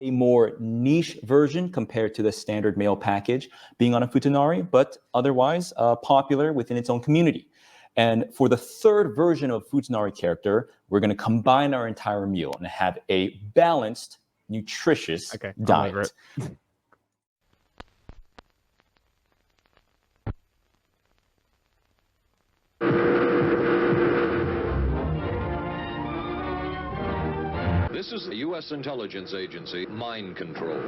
a more niche version compared to the standard mail package being on a futanari, but otherwise popular within its own community. And for the third version of futanari character, we're going to combine our entire meal and have a balanced, nutritious diet. This is the U.S. intelligence agency, mind control.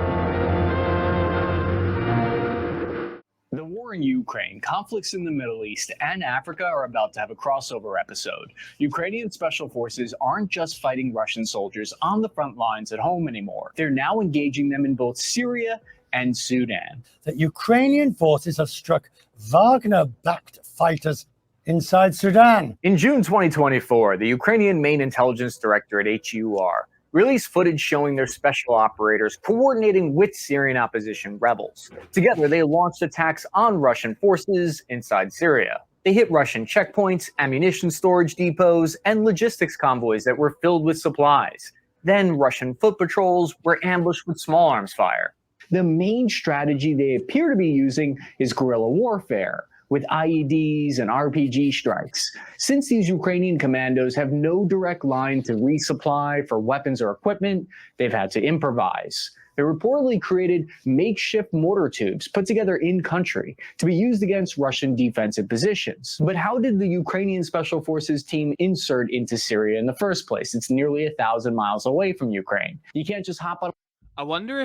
The war in Ukraine, conflicts in the Middle East, and Africa are about to have a crossover episode. Ukrainian special forces aren't just fighting Russian soldiers on the front lines at home anymore. They're now engaging them in both Syria and Sudan. That Ukrainian forces have struck Wagner-backed fighters inside Sudan. In June 2024, the Ukrainian main intelligence directorate, HUR, released footage showing their special operators coordinating with Syrian opposition rebels. Together, they launched attacks on Russian forces inside Syria. They hit Russian checkpoints, ammunition storage depots, and logistics convoys that were filled with supplies. Then Russian foot patrols were ambushed with small arms fire. The main strategy they appear to be using is guerrilla warfare, with IEDs and RPG strikes. Since these Ukrainian commandos have no direct line to resupply for weapons or equipment, they've had to improvise. They reportedly created makeshift mortar tubes put together in country to be used against Russian defensive positions. But how did the Ukrainian Special Forces team insert into Syria in the first place? It's nearly 1,000 miles away from Ukraine. You can't just hop on. I wonder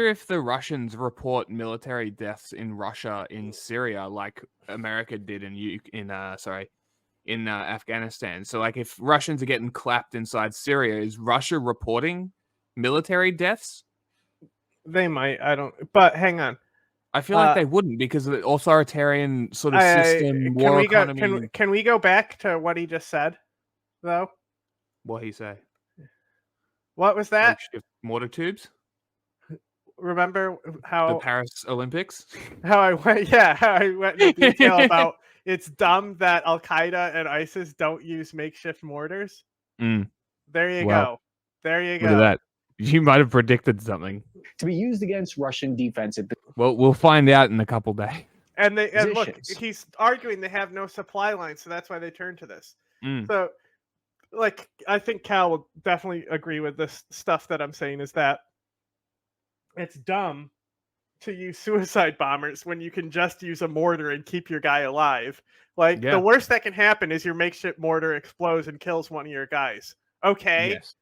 if the Russians report military deaths in Russia in Syria like America did in Afghanistan. So like if Russians are getting clapped inside Syria, is Russia reporting military deaths? They might. I don't. But hang on. I feel like they wouldn't because of the authoritarian sort of system, war economy. Can we go back to what he just said, though? What he say? What was that? Mortar tubes? Remember how the Paris Olympics? How I went into detail about it's dumb that al-Qeada and ISIS don't use makeshift mortars. Mm. There you go. There you go. Look at that. You might have predicted something. To be used against Russian defensive. Well, we'll find out in a couple days. And look, he's arguing they have no supply line, so that's why they turn to this. Mm. So, like, I think Cal will definitely agree with this stuff that I'm saying is that it's dumb to use suicide bombers when you can just use a mortar and keep your guy alive. Like, the worst that can happen is your makeshift mortar explodes and kills one of your guys. Okay? Yes.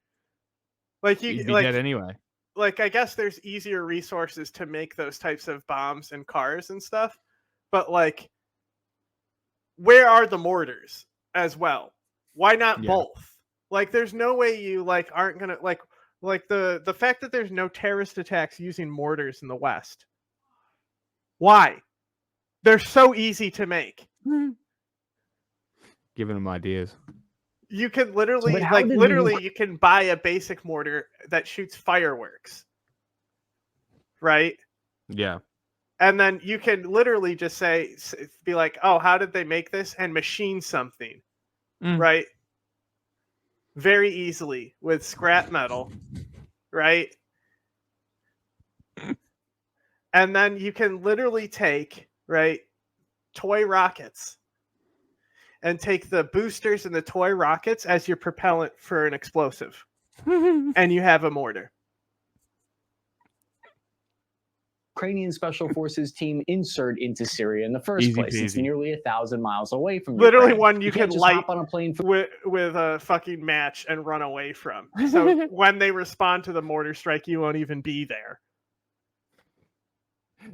Like, you'd be dead anyway. Like, I guess there's easier resources to make those types of bombs and cars and stuff. But, like, where are the mortars as well? Why not both? Like, there's no way you, like, aren't going to, like the fact that there's no terrorist attacks using mortars in the West. Why? They're so easy to make. Giving them ideas. You can literally, you can buy a basic mortar that shoots fireworks. Right? Yeah. And then you can literally just be like, oh, how did they make this? And machine something. Right? Very easily with scrap metal, right? And then you can literally take, toy rockets and take the boosters and the toy rockets as your propellant for an explosive. And you have a mortar. Ukrainian Special Forces team insert into Syria in the first place. It's nearly 1,000 miles away from literally Ukraine. One you can light on a plane with a fucking match and run away from. So when they respond to the mortar strike, you won't even be there.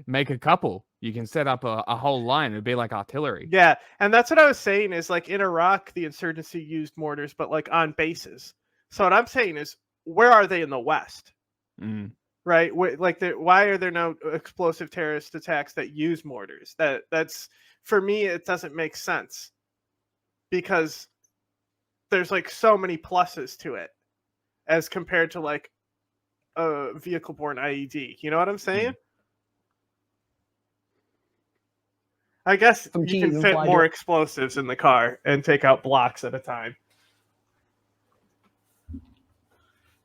Make a couple. You can set up a whole line. It'd be like artillery. Yeah, and that's what I was saying is, like, in Iraq, the insurgency used mortars, but, like, on bases. So what I'm saying is, where are they in the West? Right? Why are there no explosive terrorist attacks that use mortars? That's for me, it doesn't make sense because there's like so many pluses to it as compared to like a vehicle-borne IED. You know what I'm saying? I guess you can fit more explosives in the car and take out blocks at a time.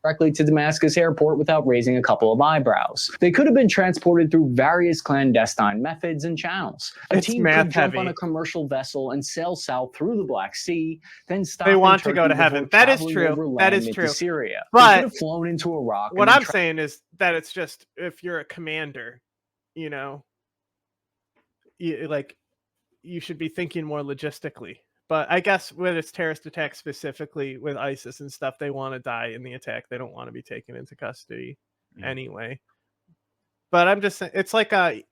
directly to Damascus airport without raising a couple of eyebrows. They could have been transported through various clandestine methods and channels. A team could jump on a commercial vessel and sail south through the Black Sea, then stop They want in Turkey to go to heaven. That is true. That is true. Syria. But they could have flown into Iraq. What I'm saying is that it's just, if you're a commander, you know, you should be thinking more logistically. But I guess when it's terrorist attacks specifically with ISIS and stuff, they want to die in the attack. They don't want to be taken into custody anyway. But I'm just saying, it's like that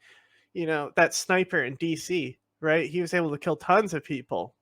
sniper in DC, right? He was able to kill tons of people.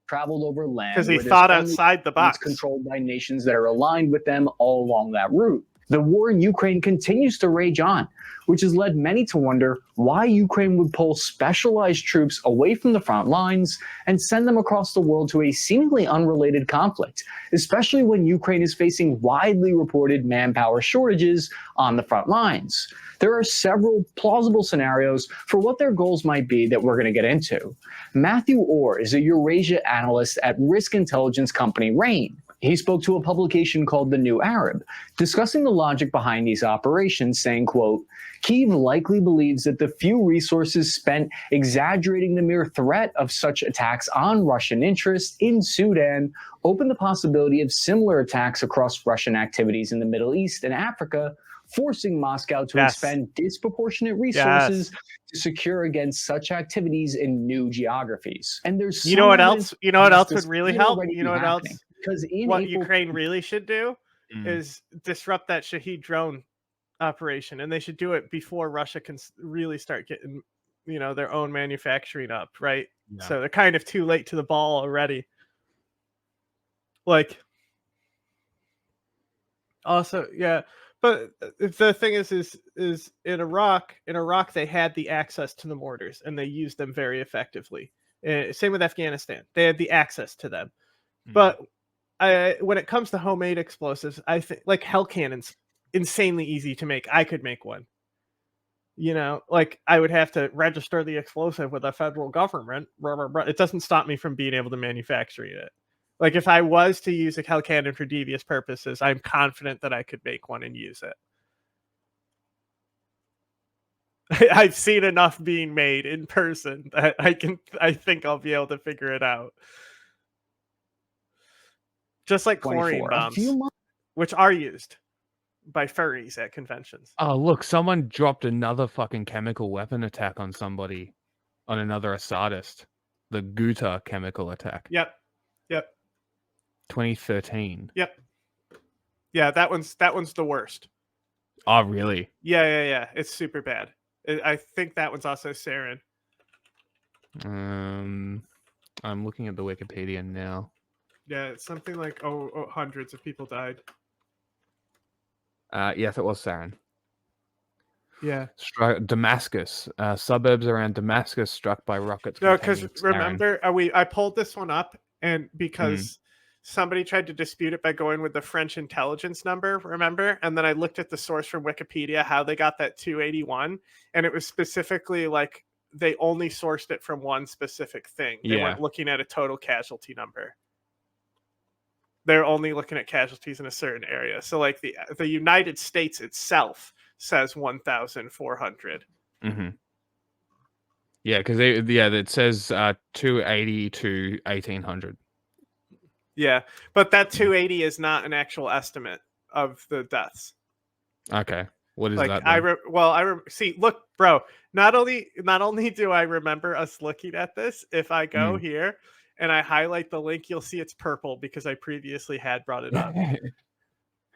Traveled over land because he thought outside the box. Controlled by nations that are aligned with them all along that route. The war in Ukraine continues to rage on, which has led many to wonder why Ukraine would pull specialized troops away from the front lines and send them across the world to a seemingly unrelated conflict, especially when Ukraine is facing widely reported manpower shortages on the front lines. There are several plausible scenarios for what their goals might be that we're going to get into. Matthew Orr is a Eurasia analyst at risk intelligence company RAIN. He spoke to a publication called The New Arab, discussing the logic behind these operations, saying, quote, Kyiv likely believes that the few resources spent exaggerating the mere threat of such attacks on Russian interests in Sudan open the possibility of similar attacks across Russian activities in the Middle East and Africa, forcing Moscow to expend disproportionate resources to secure against such activities in new geographies. And there's what else would really help? You know what else? Because Ukraine really should do is disrupt that Shahed drone operation, and they should do it before Russia can really start getting, their own manufacturing up, right? Yeah. So they're kind of too late to the ball already. But the thing is in Iraq they had the access to the mortars and they used them very effectively. Same with Afghanistan, they had the access to them, but when it comes to homemade explosives, I think hell cannons, insanely easy to make. I could make one. I would have to register the explosive with the federal government. It doesn't stop me from being able to manufacture it. If I was to use a hell cannon for devious purposes, I'm confident that I could make one and use it. I've seen enough being made in person that I think I'll be able to figure it out. Just like chlorine bombs, which are used by furries at conventions. Oh, look, someone dropped another fucking chemical weapon attack on somebody, on another Assadist. The Ghouta chemical attack. Yep. 2013. Yep. Yeah, that one's the worst. Oh, really? Yeah. It's super bad. I think that one's also sarin. I'm looking at the Wikipedia now. Yeah, it's something like hundreds of people died. Yes, it was sarin. Yeah. Damascus. Suburbs around Damascus struck by rockets. No, because remember, I pulled this one up, and because somebody tried to dispute it by going with the French intelligence number, remember? And then I looked at the source from Wikipedia, how they got that 281, and it was specifically they only sourced it from one specific thing. They weren't looking at a total casualty number. They're only looking at casualties in a certain area. So the United States itself says 1,400. Mm-hmm. Yeah, because it says 280 to 1,800. Yeah, but that 280 is not an actual estimate of the deaths. Okay, what is that? See, look, bro. Not only do I remember us looking at this, if I go here and I highlight the link, you'll see it's purple because I previously had brought it up.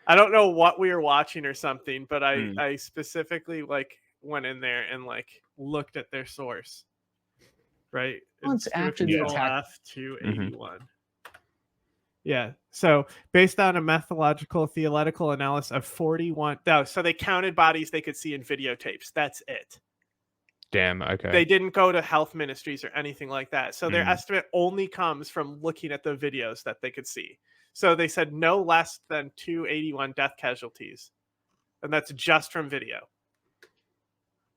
I don't know what we were watching or something, but I specifically went in there and looked at their source. Right? Months after the attack. F281. Yeah. So based on a methodological theoretical analysis of 41. So they counted bodies they could see in videotapes. That's it. Damn, okay. They didn't go to health ministries or anything like that. So their estimate only comes from looking at the videos that they could see. So they said no less than 281 death casualties. And that's just from video.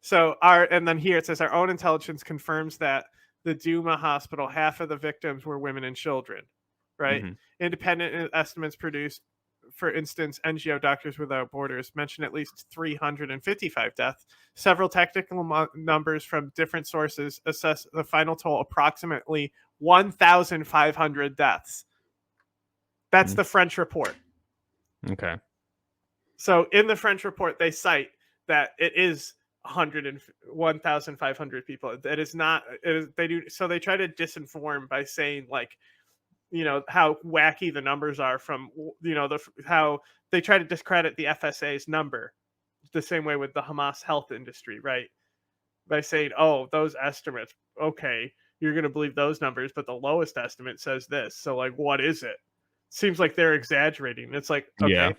So and then here it says our own intelligence confirms that the Duma hospital, half of the victims were women and children. right? Independent estimates produced, for instance, NGO Doctors Without Borders, mention at least 355 deaths. Several technical numbers from different sources assess the final toll approximately 1,500 deaths. That's the French report. Okay. So in the French report, they cite that it is 1,500 people. It is not. They do. So they try to disinform by saying like, how wacky the numbers are from, how they try to discredit the FSA's number, the same way with the Hamas health industry, right? By saying, oh, those estimates, okay, you're going to believe those numbers, but the lowest estimate says this. So like, what is it? Seems like they're exaggerating. It's like, okay, Yeah.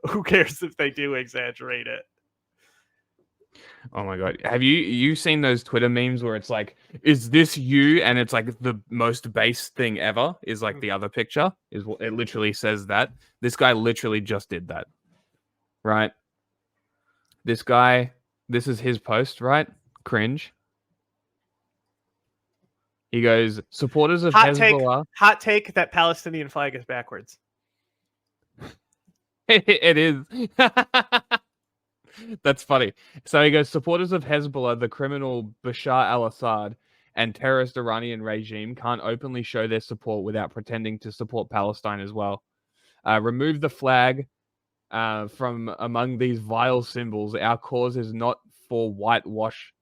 who cares if they do exaggerate it? Oh my god. Have you seen those Twitter memes where it's like, is this you? And it's like the most base thing ever is like the other picture. It literally says that. This guy literally just did that. Right? This guy, this is his post, right? Cringe. He goes, supporters of Hezbollah. Hot take that Palestinian flag is backwards. It is. That's funny. So he goes, supporters of Hezbollah, the criminal Bashar al-Assad, and terrorist Iranian regime can't openly show their support without pretending to support Palestine as well. Remove the flag from among these vile symbols. Our cause is not for whitewash.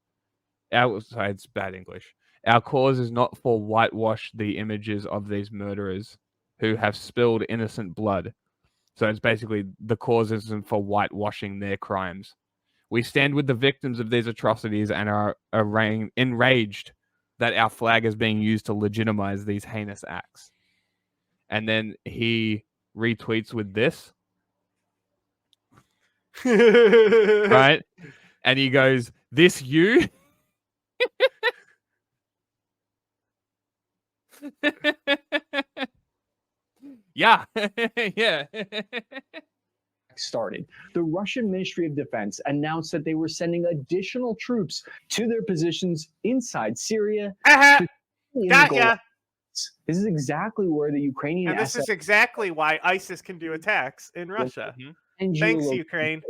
Sorry, it's bad English. Our cause is not for whitewash the images of these murderers who have spilled innocent blood. So it's basically the cause isn't for whitewashing their crimes. We stand with the victims of these atrocities and are enraged that our flag is being used to legitimize these heinous acts. And then he retweets with this. Right? And he goes, this you? Yeah. Yeah. Started. The Russian Ministry of Defense announced that they were sending additional troops to their positions inside Syria. Got ya. This is exactly where the Ukrainian and this is exactly why ISIS can do attacks in Russia. Thanks, Ukraine.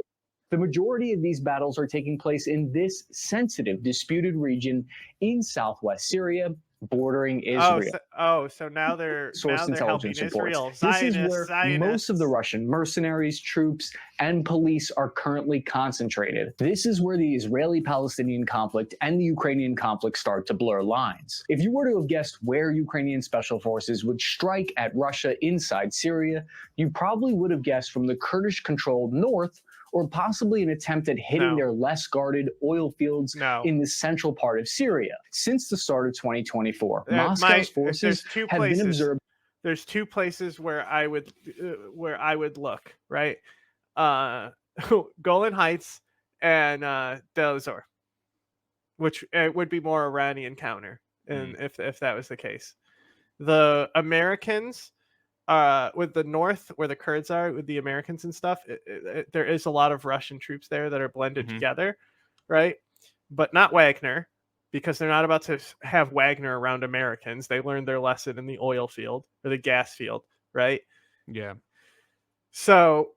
The majority of these battles are taking place in this sensitive, disputed region in southwest Syria, bordering Israel. So now they're Source helping intelligence reports. Israel. This is where most of the Russian mercenaries, troops, and police are currently concentrated. This is where the Israeli-Palestinian conflict and the Ukrainian conflict start to blur lines. If you were to have guessed where Ukrainian special forces would strike at Russia inside Syria, you probably would have guessed from the Kurdish-controlled north, or possibly an attempt at hitting their less guarded oil fields in the central part of Syria. Since the start of 2024, Moscow's forces have been observed. There's two places where I would look, right? Golan Heights and Deir ez-Zor, which would be more Iranian counter, and if that was the case. The Americans, with the north where the Kurds are, with the Americans and stuff, there is a lot of Russian troops there that are blended together, right? But not Wagner, because they're not about to have Wagner around Americans. They learned their lesson in the oil field or the gas field, right? Yeah. So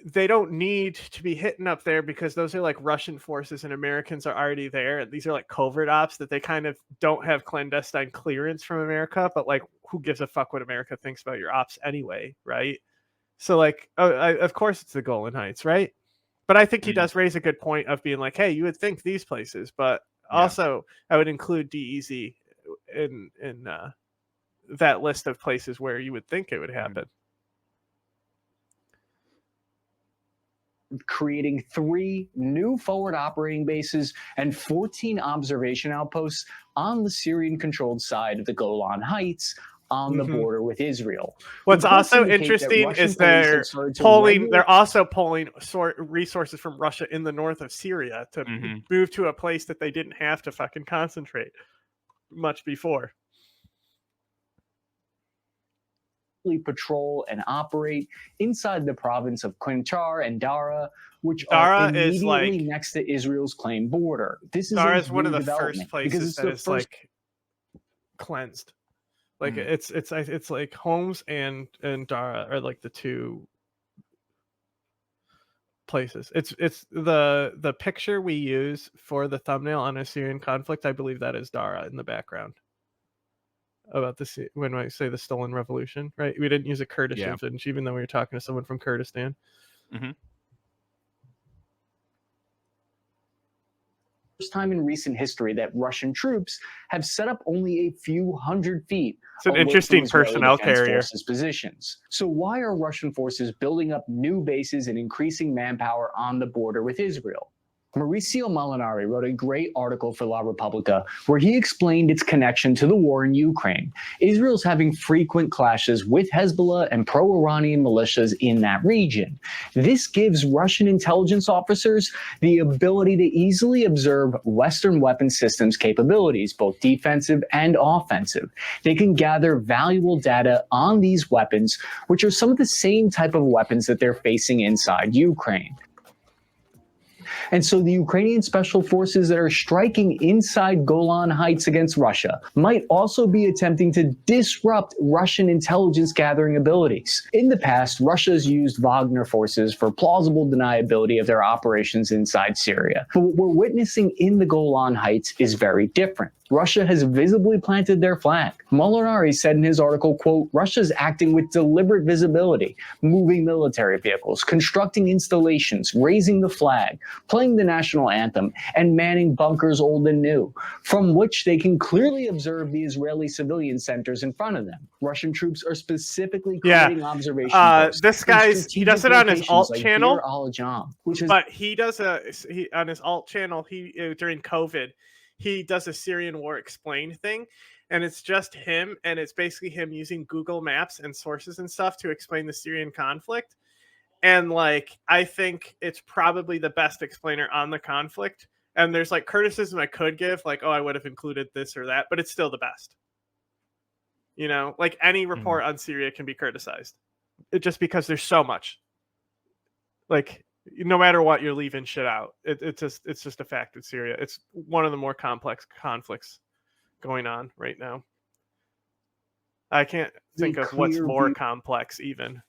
they don't need to be hitting up there because those are like Russian forces and Americans are already there. These are like covert ops that they kind of don't have clandestine clearance from America, but like, who gives a fuck what America thinks about your ops anyway, right? So like, of course it's the Golan Heights, right? But I think he does raise a good point of being like, hey, you would think these places, but also I would include DEZ in that list of places where you would think it would happen. Creating 3 new forward operating bases and 14 observation outposts on the Syrian-controlled side of the Golan Heights on the border with Israel. What's also interesting is they're also pulling resources from Russia in the north of Syria to move to a place that they didn't have to fucking concentrate much before. Patrol and operate inside the province of Quintar and Dara, which are immediately next to Israel's claimed border. This is one of the first places that is like cleansed. Like it's like Homs and Dara are like the two places. It's the picture we use for the thumbnail on a Syrian conflict. I believe that is Dara in the background. About this, when I say the stolen revolution, right? We didn't use a Kurdish image, even though we were talking to someone from Kurdistan. First time in recent history that Russian troops have set up only a few hundred feet. It's an interesting personnel carrier. Forces positions. So why are Russian forces building up new bases and increasing manpower on the border with Israel? Mauricio Molinari wrote a great article for La Repubblica where he explained its connection to the war in Ukraine. Israel's having frequent clashes with Hezbollah and pro-Iranian militias in that region. This gives Russian intelligence officers the ability to easily observe Western weapon systems capabilities, both defensive and offensive. They can gather valuable data on these weapons, which are some of the same type of weapons that they're facing inside Ukraine. And so the Ukrainian special forces that are striking inside Golan Heights against Russia might also be attempting to disrupt Russian intelligence gathering abilities. In the past, Russia has used Wagner forces for plausible deniability of their operations inside Syria. But what we're witnessing in the Golan Heights is very different. Russia has visibly planted their flag. Molinari said in his article, quote, Russia's acting with deliberate visibility, moving military vehicles, constructing installations, raising the flag, playing the national anthem, and manning bunkers old and new, from which they can clearly observe the Israeli civilian centers in front of them. Russian troops are specifically creating observation posts. This guy's, he does it on his alt channel, but he does on his alt channel, during COVID, he does a Syrian war explain thing, and it's just him, and it's basically him using Google Maps and sources and stuff to explain the Syrian conflict. And like, I think it's probably the best explainer on the conflict. And there's like criticism I could give, like, oh, I would have included this or that, but it's still the best. You know, like any report on Syria can be criticized, just because there's so much. Like, no matter what, you're leaving shit out. It's just a fact with Syria. It's one of the more complex conflicts going on right now. I can't think of what's more complex even.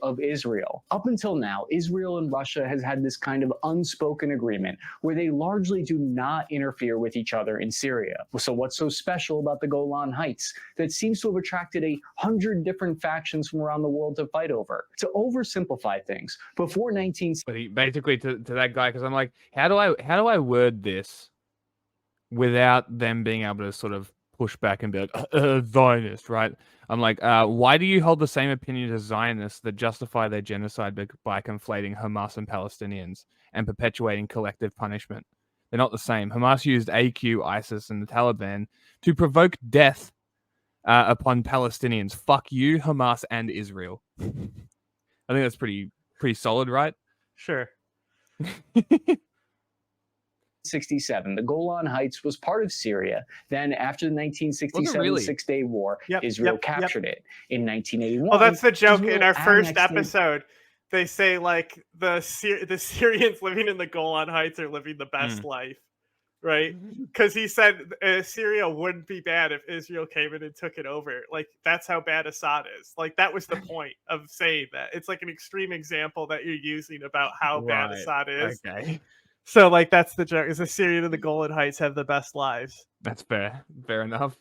Of Israel. Up until now, Israel and Russia has had this kind of unspoken agreement where they largely do not interfere with each other in Syria. So what's so special about the Golan Heights that seems to have attracted 100 different factions from around the world to fight over? To oversimplify things, before 19... But he, basically to that guy, because I'm like, how do I word this without them being able to sort of push back and be like, Zionist, right? I'm like, why do you hold the same opinion as Zionists that justify their genocide by conflating Hamas and Palestinians and perpetuating collective punishment? They're not the same. Hamas used AQ, ISIS, and the Taliban to provoke death upon Palestinians. Fuck you, Hamas and Israel. I think that's pretty solid, right? Sure. 1967, the Golan Heights was part of Syria. Then, after the 1967 Six-Day War, Israel captured it. In 1981, well, that's the joke Israel in our first episode. They say like the Syrians living in the Golan Heights are living the best life, right? Because he said Syria wouldn't be bad if Israel came in and took it over. Like, that's how bad Assad is. Like, that was the point of saying that. It's like an extreme example that you're using about how bad Assad is. Okay. So, like, that's the joke. Is the Syrian and the Golan Heights have the best lives? That's fair. Fair enough.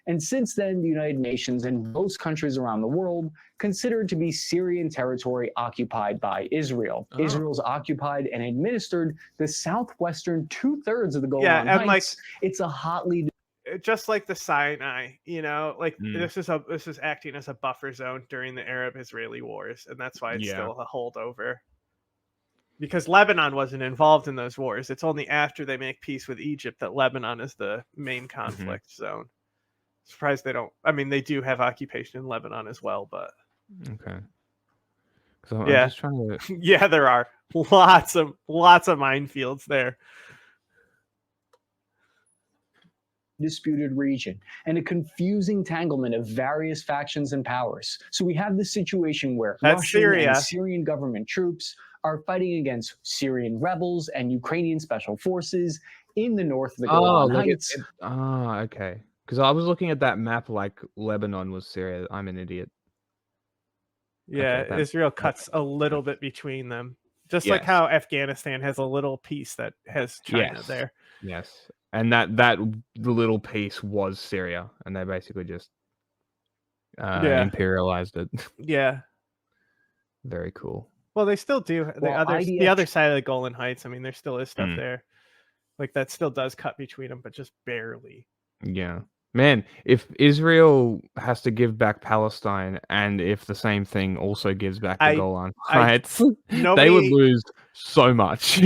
And since then, the United Nations and most countries around the world consider it to be Syrian territory occupied by Israel. Israel's occupied and administered the southwestern 2/3 of the Golan Heights. Like, it's a hotly... Just like the Sinai, you know, like this is acting as a buffer zone during the Arab-Israeli wars, and that's why it's still a holdover. Because Lebanon wasn't involved in those wars. It's only after they make peace with Egypt that Lebanon is the main conflict zone. Surprised they don't. I mean, they do have occupation in Lebanon as well, but okay. So I'm just trying to. Yeah, there are lots of minefields there. Disputed region and a confusing entanglement of various factions and powers. So we have this situation where Russian and Syrian government troops are fighting against Syrian rebels and Ukrainian special forces in the north of the Golan Heights. Okay. Because I was looking at that map like Lebanon was Syria. I'm an idiot. Yeah, Okay, Israel cuts a little bit between them. Just like Yes. how Afghanistan has a little piece that has China Yes. there. Yes. And that the little piece was Syria, and they basically just imperialized it. Yeah. Very cool. Well, they still do. The Well, other side of the Golan Heights, I mean, there still is stuff there. Like, that still does cut between them, but just barely. Yeah. Man, if Israel has to give back Palestine, and if the same thing also gives back the Golan Heights, they would lose so much.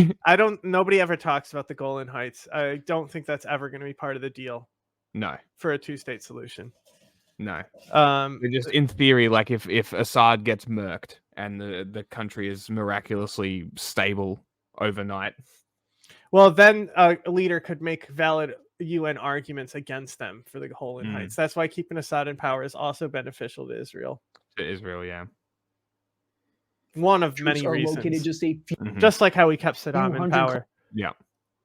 Nobody ever talks about the Golan Heights. I don't think that's ever going to be part of the deal. No. For a two-state solution. No. Just in theory, like if Assad gets murked and the country is miraculously stable overnight. Well, then a leader could make valid UN arguments against them for the Golan Heights. That's why keeping Assad in power is also beneficial to Israel. To Israel, yeah. One of many reasons. Located just like how we kept Saddam in power. Yeah.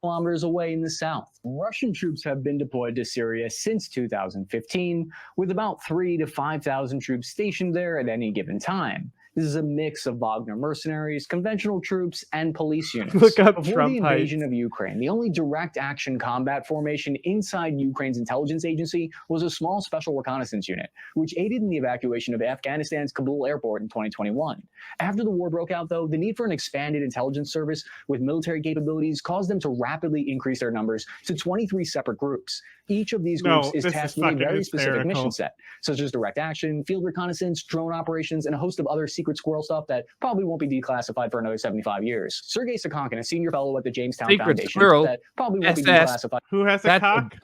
Kilometers away in the south. Russian troops have been deployed to Syria since 2015, with about 3,000 to 5,000 troops stationed there at any given time. This is a mix of Wagner mercenaries, conventional troops, and police units. Look up Before Trump the invasion Heights. of Ukraine, the only direct action combat formation inside Ukraine's intelligence agency was a small special reconnaissance unit, which aided in the evacuation of Afghanistan's Kabul airport in 2021. After the war broke out, though, the need for an expanded intelligence service with military capabilities caused them to rapidly increase their numbers to 23 separate groups. Each of these groups is tasked with a very specific mission set, such as direct action, field reconnaissance, drone operations, and a host of other secret squirrel stuff that probably won't be declassified for another 75 years. Sergei Sakhankin, a senior fellow at the Jamestown Secret Foundation, squirrel? that probably won't be SS. declassified. Who has a cock?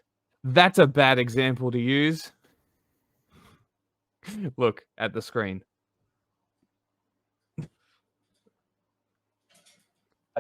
That's a bad example to use. Look at the screen.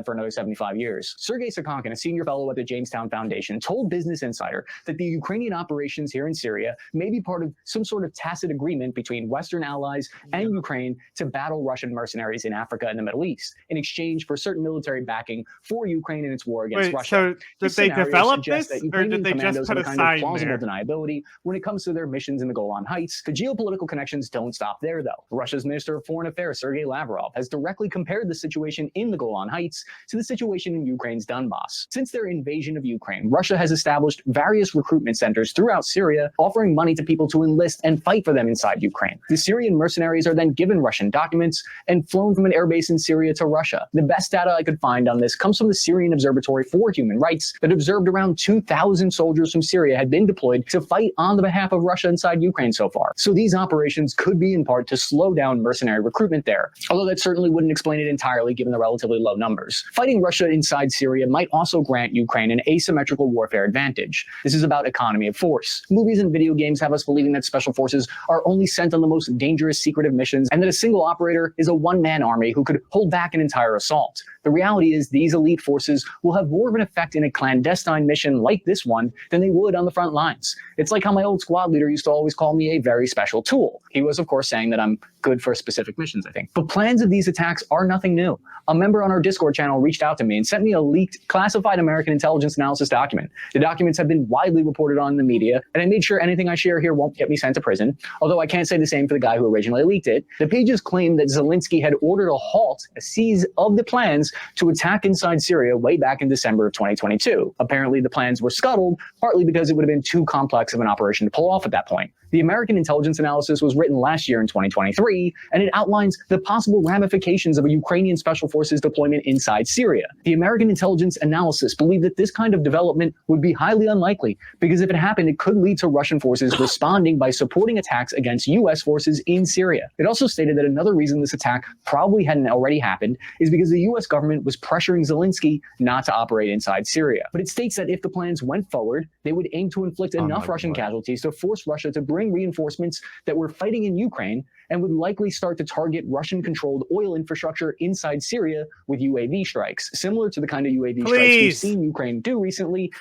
For another 75 years. Sergei Sakhankin, a senior fellow at the Jamestown Foundation, told Business Insider that the Ukrainian operations here in Syria may be part of some sort of tacit agreement between Western allies and Ukraine to battle Russian mercenaries in Africa and the Middle East in exchange for certain military backing for Ukraine in its war against Russia. So did they develop this, or did they just put a sign plausible there? deniability when it comes to their missions in the Golan Heights. The geopolitical connections don't stop there, though. Russia's Minister of Foreign Affairs, Sergei Lavrov, has directly compared the situation in the Golan Heights to the situation in Ukraine's Donbass. Since their invasion of Ukraine, Russia has established various recruitment centers throughout Syria, offering money to people to enlist and fight for them inside Ukraine. The Syrian mercenaries are then given Russian documents and flown from an airbase in Syria to Russia. The best data I could find on this comes from the Syrian Observatory for Human Rights that observed around 2,000 soldiers from Syria had been deployed to fight on the behalf of Russia inside Ukraine so far. So these operations could be in part to slow down mercenary recruitment there, although that certainly wouldn't explain it entirely given the relatively low numbers. Fighting Russia inside Syria might also grant Ukraine an asymmetrical warfare advantage. This is about economy of force. Movies and video games have us believing that special forces are only sent on the most dangerous secretive missions and that a single operator is a one-man army who could hold back an entire assault. The reality is these elite forces will have more of an effect in a clandestine mission like this one than they would on the front lines. It's like how my old squad leader used to always call me a very special tool. He was, of course, saying that I'm good for specific missions, I think. But plans of these attacks are nothing new. A member on our Discord channel reached out to me and sent me a leaked, classified American intelligence analysis document. The documents have been widely reported on in the media, and I made sure anything I share here won't get me sent to prison, although I can't say the same for the guy who originally leaked it. The pages claim that Zelensky had ordered a halt, a cease of the plans to attack inside Syria way back in December of 2022. Apparently, the plans were scuttled, partly because it would have been too complex of an operation to pull off at that point. The American intelligence analysis was written last year in 2023, and it outlines the possible ramifications of a Ukrainian special forces deployment inside Syria. The American intelligence analysis believed that this kind of development would be highly unlikely, because if it happened, it could lead to Russian forces responding by supporting attacks against U.S. forces in Syria. It also stated that another reason this attack probably hadn't already happened is because the U.S. government was pressuring Zelensky not to operate inside Syria. But it states that if the plans went forward, they would aim to inflict enough Russian casualties to force Russia to bring reinforcements that were fighting in Ukraine and would likely start to target Russian-controlled oil infrastructure inside Syria with UAV strikes, similar to the kind of UAV strikes we've seen Ukraine do recently.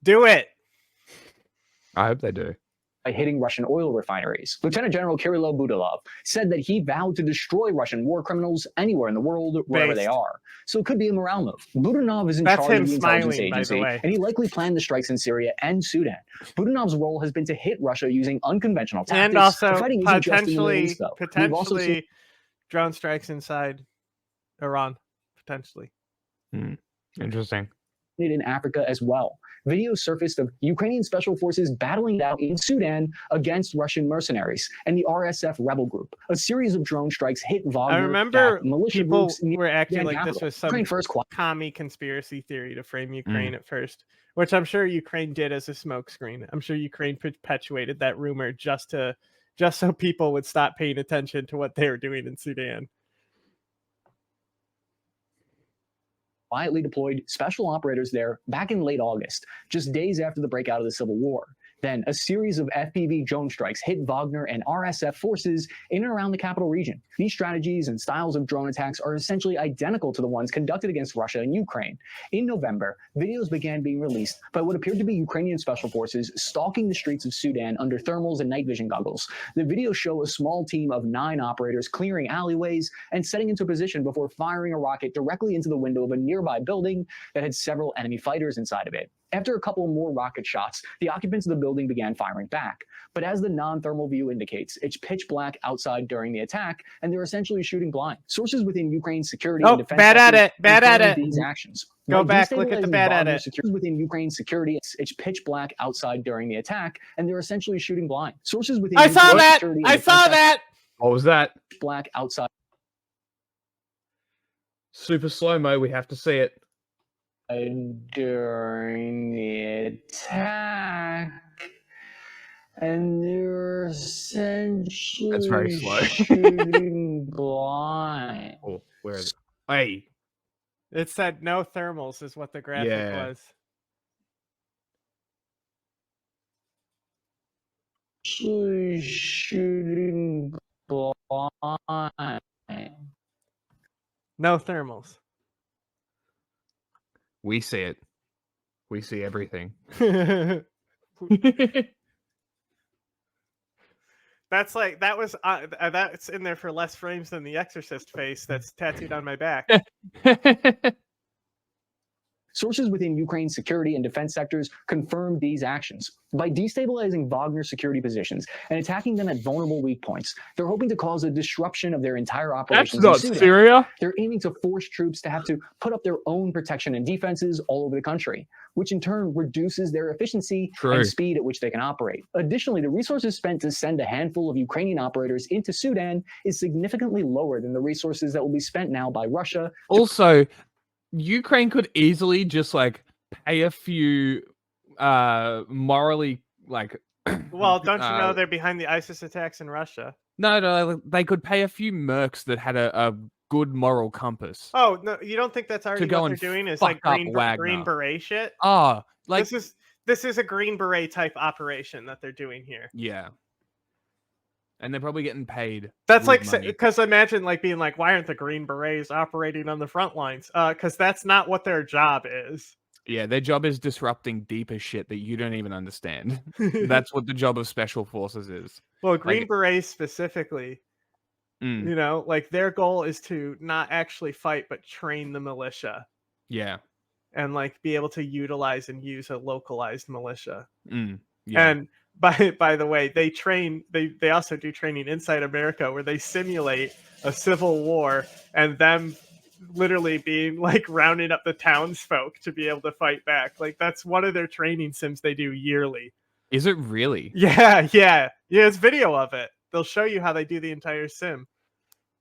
Do it. I hope they do. by hitting Russian oil refineries. Lieutenant General Kirilo Budilov said that he vowed to destroy Russian war criminals anywhere in the world, wherever they are. So it could be a morale move. Budinov is in charge of the intelligence agency, and he likely planned the strikes in Syria and Sudan. Budinov's role has been to hit Russia using unconventional tactics. And also fighting isn't just in the Middle East, though. We've also seen drone strikes inside Iran, potentially. Interesting. in Africa as well. Videos surfaced of Ukrainian special forces battling it out in Sudan against Russian mercenaries and the RSF rebel group. A series of drone strikes hit Wagner. I remember militia people groups were acting like capital. this was some commie conspiracy theory to frame Ukraine at first, which I'm sure Ukraine did as a smokescreen. I'm sure Ukraine perpetuated that rumor just so people would stop paying attention to what they were doing in Sudan. Quietly deployed special operators there back in late August, just days after the breakout of the Civil War. Then a series of FPV drone strikes hit Wagner and RSF forces in and around the capital region. These strategies and styles of drone attacks are essentially identical to the ones conducted against Russia and Ukraine. In November, videos began being released by what appeared to be Ukrainian special forces stalking the streets of Sudan under thermals and night vision goggles. The videos show a small team of 9 operators clearing alleyways and setting into position before firing a rocket directly into the window of a nearby building that had several enemy fighters inside of it. After a couple more rocket shots, the occupants of the building began firing back. But as the non-thermal view indicates, it's pitch black outside during the attack, and they're essentially shooting blind. Sources within Ukraine's security and defense bad at it. These actions. Go back, look at the bad at it. Within Ukraine's security, it's pitch black outside during the attack, and they're essentially shooting blind. Sources within I saw that. What was that? Black outside. Super slow-mo, we have to see it. During the attack, and they're essentially That's very slow. shooting blind. Oh, where is it? Hey, It said no thermals is what the graphic was. Shooting blind. No thermals. we see it. We see everything. That's like that's in there for less frames than the Exorcist face that's tattooed on my back. Sources within Ukraine's security and defense sectors confirmed these actions. By destabilizing Wagner's security positions and attacking them at vulnerable weak points, they're hoping to cause a disruption of their entire operations. That's not in Sudan. Syria. They're aiming to force troops to have to put up their own protection and defenses all over the country, which in turn reduces their efficiency and speed at which they can operate. Additionally, the resources spent to send a handful of Ukrainian operators into Sudan is significantly lower than the resources that will be spent now by Russia. Also, Ukraine could easily just like pay a few morally like well, don't you know they're behind the ISIS attacks in Russia? No, they could pay a few mercs that had a good moral compass. Oh no, you don't think that's already go what and they're doing? Is fuck like up green beret shit? Oh, like this is a green beret type operation that they're doing here. Yeah. And they're probably getting paid. That's like, because imagine like being like, why aren't the Green Berets operating on the front lines? Because that's not what their job is. Yeah, their job is disrupting deeper shit that you don't even understand. That's what the job of special forces is. Well, Green Berets specifically, you know, like their goal is to not actually fight, but train the militia. Yeah. And like be able to utilize and use a localized militia. Yeah. And by the way, they also do training inside America where they simulate a civil war and them literally being like rounding up the townsfolk to be able to fight back. Like that's one of their training sims they do yearly. Is it really? Yeah. It's video of it. They'll show you how they do the entire sim.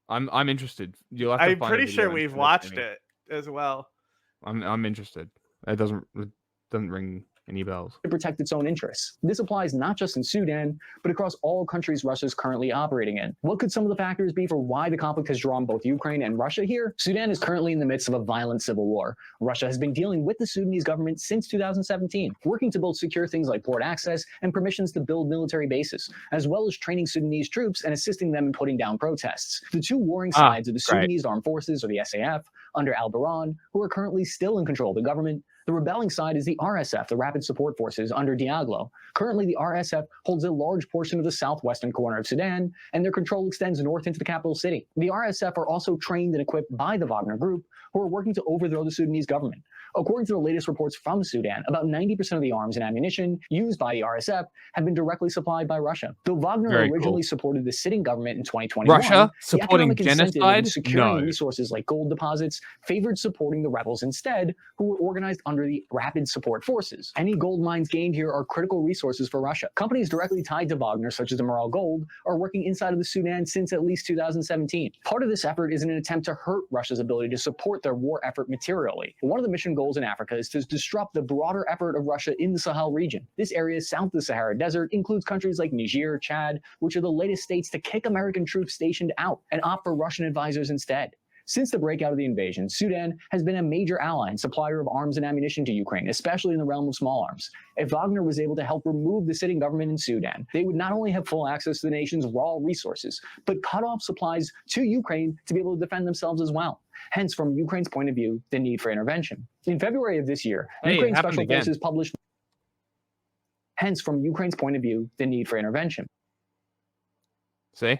I'm interested. You'll have to I'm find pretty sure we've watched it as well. I'm interested. It doesn't ring any bells. To protect its own interests. This applies not just in Sudan, but across all countries Russia's currently operating in. What could some of the factors be for why the conflict has drawn both Ukraine and Russia here? Sudan is currently in the midst of a violent civil war. Russia has been dealing with the Sudanese government since 2017, working to both secure things like port access and permissions to build military bases, as well as training Sudanese troops and assisting them in putting down protests. The two warring sides of the Sudanese armed forces, or the SAF, under al-Baran, who are currently still in control of the government. The rebelling side is the RSF, the Rapid Support Forces under Diaglo. Currently, the RSF holds a large portion of the southwestern corner of Sudan, and their control extends north into the capital city. The RSF are also trained and equipped by the Wagner Group, who are working to overthrow the Sudanese government. According to the latest reports from Sudan, about 90% of the arms and ammunition used by the RSF have been directly supplied by Russia. Though Wagner originally supported the sitting government in 2021, Russia the supporting economic incentive genocide? of securing No. resources like gold deposits favored supporting the rebels instead, who were organized under the Rapid Support Forces. Any gold mines gained here are critical resources for Russia. Companies directly tied to Wagner, such as the Morale Gold, are working inside of the Sudan since at least 2017. Part of this effort is in an attempt to hurt Russia's ability to support their war effort materially. One of the mission goals in Africa is to disrupt the broader effort of Russia in the Sahel region. This area south of the Sahara Desert includes countries like Niger, Chad, which are the latest states to kick American troops stationed out and opt for Russian advisors instead. Since the breakout of the invasion, Sudan has been a major ally and supplier of arms and ammunition to Ukraine, especially in the realm of small arms. If Wagner was able to help remove the sitting government in Sudan, they would not only have full access to the nation's raw resources, but cut off supplies to Ukraine to be able to defend themselves as well. Hence, from Ukraine's point of view, the need for intervention. In February of this year, Ukraine's special forces published. Hence, from Ukraine's point of view, the need for intervention. See?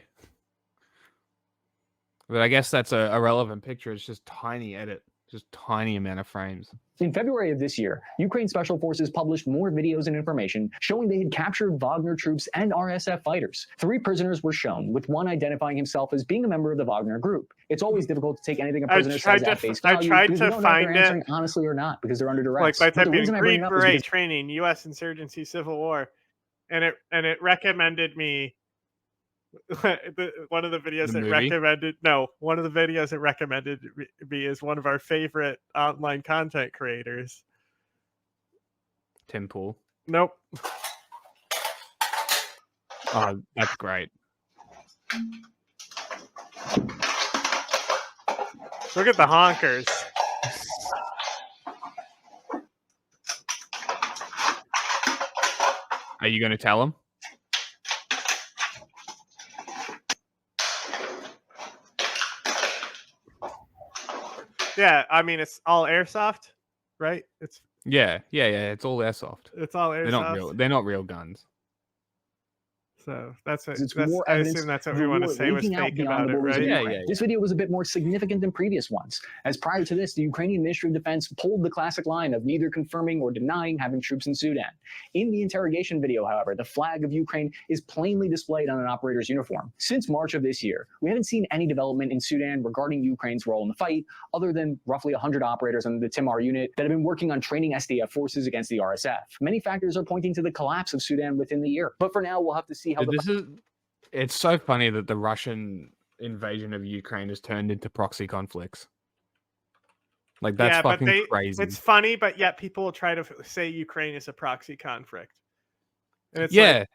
But I guess that's a relevant picture. It's just tiny edit, just tiny amount of frames. In February of this year, Ukraine Special Forces published more videos and information showing they had captured Wagner troops and RSF fighters. 3 prisoners were shown, with one identifying himself as being a member of the Wagner group. It's always difficult to take anything a prisoner says at face value. I tried because to we don't know if find they're answering it honestly or not, because they're under duress. Like by typing Green Beret training, U.S. Insurgency Civil War, and it recommended me one of the videos that recommended me is one of our favorite online content creators, Tim Pool. Nope. Oh, that's great. Look at the honkers. Are you going to tell him? Yeah, I mean it's all airsoft, right? It's yeah. It's all airsoft. It's all airsoft. They're not real guns. So that's what more I assume that's what we want to say was fake about it, right? Yeah. This video was a bit more significant than previous ones, as prior to this, the Ukrainian Ministry of Defense pulled the classic line of neither confirming or denying having troops in Sudan. In the interrogation video, however, the flag of Ukraine is plainly displayed on an operator's uniform. Since March of this year, we haven't seen any development in Sudan regarding Ukraine's role in the fight, other than roughly 100 operators under the Timar unit that have been working on training SDF forces against the RSF. Many factors are pointing to the collapse of Sudan within the year, but for now, we'll have to see how it's so funny that the Russian invasion of Ukraine has turned into proxy conflicts. Like, that's fucking crazy. It's funny, but yet people will try to say Ukraine is a proxy conflict. And it's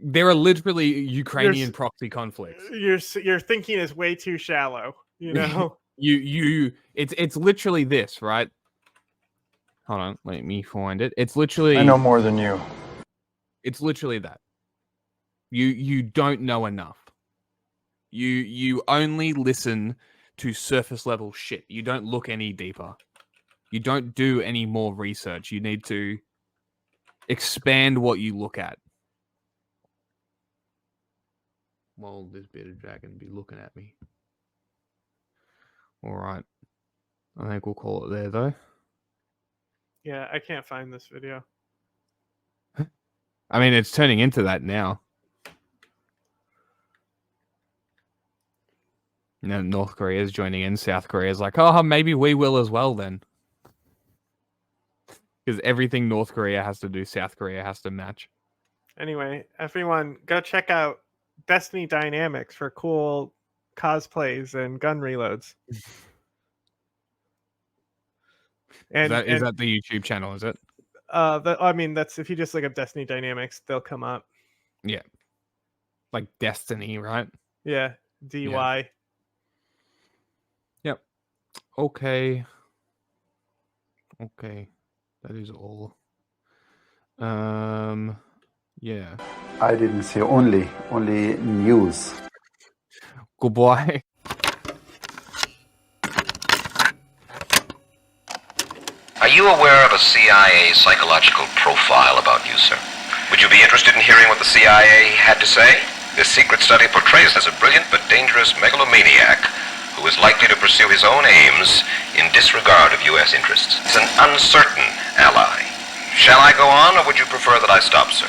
there are literally Ukrainian proxy conflicts. Your thinking is way too shallow, you know? It's literally this, right? Hold on, let me find it. It's literally I know more than you. It's literally that. You don't know enough. You only listen to surface level shit. You don't look any deeper. You don't do any more research. You need to expand what you look at. Well, this bearded dragon be looking at me. All right. I think we'll call it there, though. Yeah, I can't find this video. I mean, it's turning into that now. Now North Korea is joining in. South Korea is like, oh, maybe we will as well then. Because everything North Korea has to do, South Korea has to match. Anyway, everyone, go check out Destiny Dynamics for cool cosplays and gun reloads. And is that the YouTube channel, is it? I mean, that's if you just look up Destiny Dynamics, they'll come up. Yeah. Like Destiny, right? Yeah. DY. Yep. Okay. That is all. Yeah. I didn't say only news. Goodbye. you aware of a CIA psychological profile about you, sir? Would you be interested in hearing what the CIA had to say? This secret study portrays as a brilliant but dangerous megalomaniac who is likely to pursue his own aims in disregard of U.S. interests. He's an uncertain ally. Shall I go on, or would you prefer that I stop, sir?